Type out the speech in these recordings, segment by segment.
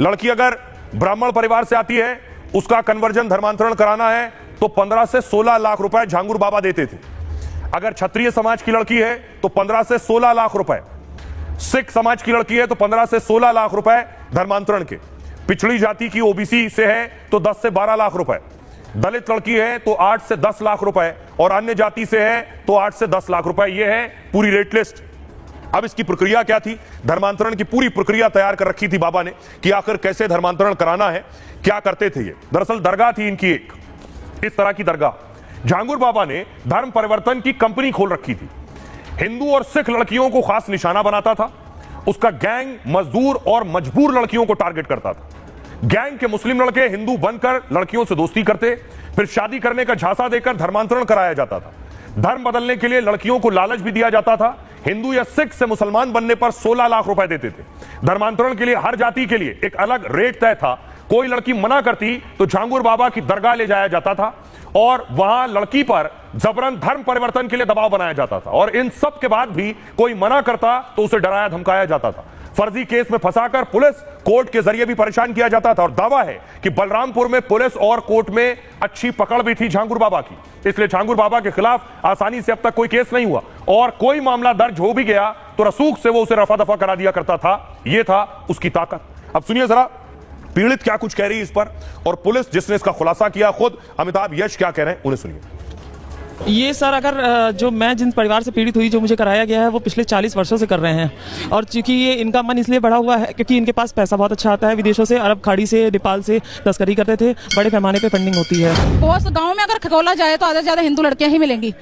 लड़की अगर ब्राह्मण परिवार से आती है, उसका कन्वर्जन धर्मांतरण कराना है तो 15 से 16 लाख रुपए झांगुर बाबा देते थे। अगर क्षत्रिय समाज की लड़की है तो 15 से 16 लाख रुपए, सिख समाज की लड़की है तो 15 से 16 लाख रुपए धर्मांतरण के, पिछड़ी जाति की ओबीसी से है तो 10 से 12 लाख रुपए, दलित लड़की है तो 8 से 10 लाख रुपए और अन्य जाति से है तो 8 से 10 लाख रुपए। यह है पूरी रेट लिस्ट। अब इसकी प्रक्रिया क्या थी? धर्मांतरण की पूरी प्रक्रिया तैयार कर रखी थी बाबा ने कि आखिर कैसे धर्मांतरण कराना है, क्या करते थे ये। दरअसल दरगाह थी इनकी एक, इस तरह की दरगाह। झांगुर बाबा ने धर्म परिवर्तन की कंपनी खोल रखी थी। हिंदू और सिख लड़कियों को खास निशाना बनाता था। उसका गैंग मजदूर और मजबूर लड़कियों को टारगेट करता था। गैंग के मुस्लिम लड़के हिंदू बनकर लड़कियों से दोस्ती करते, फिर शादी करने का झांसा देकर धर्मांतरण कराया जाता था। धर्म बदलने के लिए लड़कियों को लालच भी दिया जाता था। हिंदू या सिख से मुसलमान बनने पर 16 लाख रुपए देते थे। धर्मांतरण के लिए हर जाति के लिए एक अलग रेट तय था। कोई लड़की मना करती तो झांगुर बाबा की दरगाह ले जाया जाता था और वहां लड़की पर जबरन धर्म परिवर्तन के लिए दबाव बनाया जाता था। और इन सब के बाद भी कोई मना करता तो उसे डराया धमकाया जाता था। फर्जी केस में फंसाकर पुलिस कोर्ट के जरिए भी परेशान किया जाता था। और दावा है कि बलरामपुर में पुलिस और कोर्ट में अच्छी पकड़ भी थी झांगुर बाबा की, इसलिए झांगुर बाबा के खिलाफ आसानी से अब तक कोई केस नहीं हुआ। और कोई मामला दर्ज हो भी गया तो रसूख से वो उसे रफा दफा करा दिया करता था। यह था उसकी ताकत। अब सुनिए जरा पीड़ित क्या कुछ कह रही है इस पर, और पुलिस जिसने इसका खुलासा किया खुद अमिताभ यश क्या कह रहे हैं, उन्हें सुनिए। ये सर अगर जो मैं जिन परिवार से पीड़ित हुई, जो मुझे कराया गया है, वो पिछले 40 वर्षों से कर रहे हैं। और चूंकि ये इनका मन इसलिए बढ़ा हुआ है क्योंकि इनके पास पैसा बहुत अच्छा आता है विदेशों से, अरब खाड़ी से, नेपाल से तस्करी करते थे, बड़े पैमाने पे फंडिंग होती है। बहुत गांव में अगर खगोला जाए तो आधे से ज्यादा हिंदू लड़कियां ही मिलेंगी।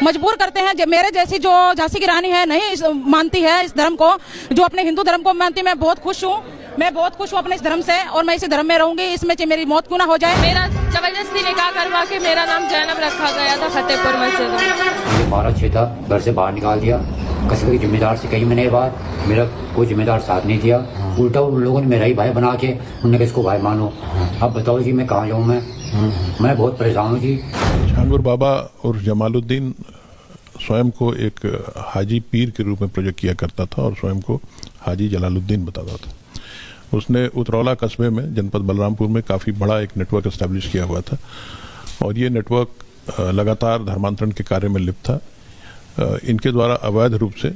मजबूर करते हैं। मेरे जैसी जो झांसी की रानी है नहीं मानती है इस धर्म को, जो अपने हिंदू धर्म को मानती है। मैं बहुत खुश हूँ अपने इस धर्म से और मैं इसी धर्म में रहूंगी। इसमें चाहे मेरी मौत क्यों ना हो जाए। मेरा जबरदस्ती निकाह करवा के मेरा नाम जैनब रखा गया था फतेहपुर मस्जिद में। 12-6 था, घर से बाहर निकाल दिया। कस्बे के जिम्मेदार से कई महीने बाद मेरा कोई जिम्मेदार साथ नहीं दिया। उल्टा उन लोगों ने मेरा ही भाई बना के उन्होंने कहा इसको भाई मानो। अब बताओ जी मैं कहाँ जाऊँ? मैं बहुत परेशान हूँ जी। झांगुर बाबा और जमालुद्दीन स्वयं को एक हाजी पीर के रूप में प्रोजेक्ट किया करता था और स्वयं को हाजी जलालुद्दीन बताता था। उसने उतरौला कस्बे में जनपद बलरामपुर में काफ़ी बड़ा एक नेटवर्क एस्टेब्लिश किया हुआ था और ये नेटवर्क लगातार धर्मांतरण के कार्य में लिप्त था। इनके द्वारा अवैध रूप से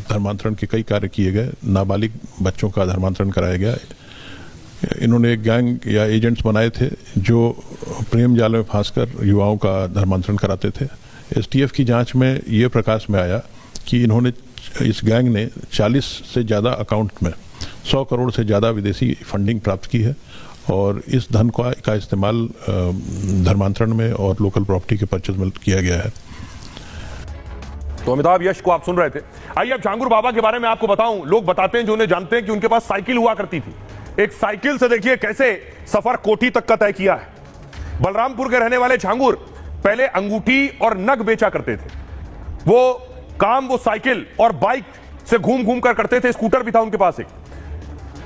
धर्मांतरण के कई कार्य किए गए। नाबालिग बच्चों का धर्मांतरण कराया गया। इन्होंने एक गैंग या एजेंट्स बनाए थे जो प्रेम जाल में फंसकर युवाओं का धर्मांतरण कराते थे। एसटीएफ की जांच में ये प्रकाश में आया कि इस गैंग ने 40 से ज़्यादा अकाउंट में 100 करोड़ से ज़्यादा विदेशी फंडिंग प्राप्त की है और इस धन का इस्तेमाल धर्मांतरण में और लोकल प्रॉपर्टी के परचेज में किया गया है। तो अमिताभ यश को आप सुन रहे थे। आइए अब झांगुर बाबा के बारे में आपको बताऊं। लोग बताते हैं जो उन्हें जानते हैं कि उनके पास साइकिल हुआ करती थी। एक साइकिल से देखिए कैसे सफर कोठी तक का तय किया है। बलरामपुर के रहने वाले झांगुर पहले अंगूठी और नग बेचा करते थे। वो साइकिल और बाइक से घूम घूम कर करते थे। स्कूटर भी था उनके पास एक।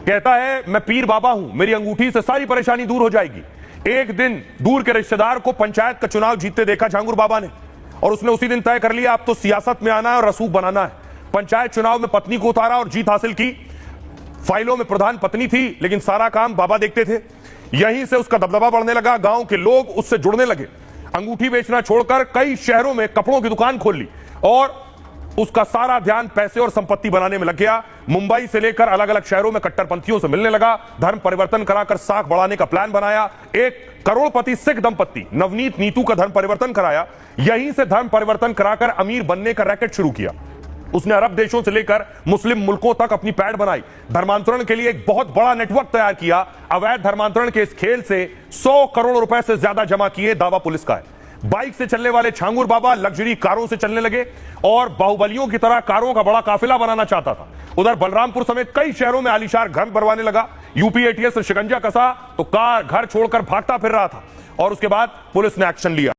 कहता है मैं पीर बाबा हूं, मेरी अंगूठी से सारी परेशानी दूर हो जाएगी। एक दिन दूर के रिश्तेदार को पंचायत का चुनाव जीतते देखा झांगुर बाबा ने और उसने उसी दिन तय कर लिया अब तो सियासत में आना है और रसूख बनाना है। पंचायत चुनाव में पत्नी को उतारा और जीत हासिल की। फाइलों में प्रधान पत्नी थी लेकिन सारा काम बाबा देखते थे। यहीं से उसका दबदबा बढ़ने लगा। गांव के लोग उससे जुड़ने लगे। अंगूठी बेचना छोड़कर कई शहरों में कपड़ों की दुकान खोल ली और उसका सारा ध्यान पैसे और संपत्ति बनाने में लग गया। मुंबई से लेकर अलग अलग शहरों में कट्टरपंथियों से मिलने लगा। धर्म परिवर्तन कराकर साख बढ़ाने का प्लान बनाया। एक करोड़पति सिख दंपत्ति नवनीत नीतू का धर्म परिवर्तन कराया। यहीं से धर्म परिवर्तन कराकर अमीर बनने का रैकेट शुरू किया। उसने अरब देशों से लेकर मुस्लिम मुल्कों तक अपनी पैड़ बनाई। धर्मांतरण के लिए एक बहुत बड़ा नेटवर्क तैयार किया। अवैध धर्मांतरण के इस खेल से 100 करोड़ रुपए से ज्यादा जमा किए, दावा पुलिस का है। बाइक से चलने वाले झांगुर बाबा लग्जरी कारों से चलने लगे और बाहुबलियों की तरह कारों का बड़ा काफिला बनाना चाहता था। उधर बलरामपुर समेत कई शहरों में आलीशान घर बनवाने लगा। यूपी एटीएस से शिकंजा कसा तो कार घर छोड़कर भागता फिर रहा था और उसके बाद पुलिस ने एक्शन लिया।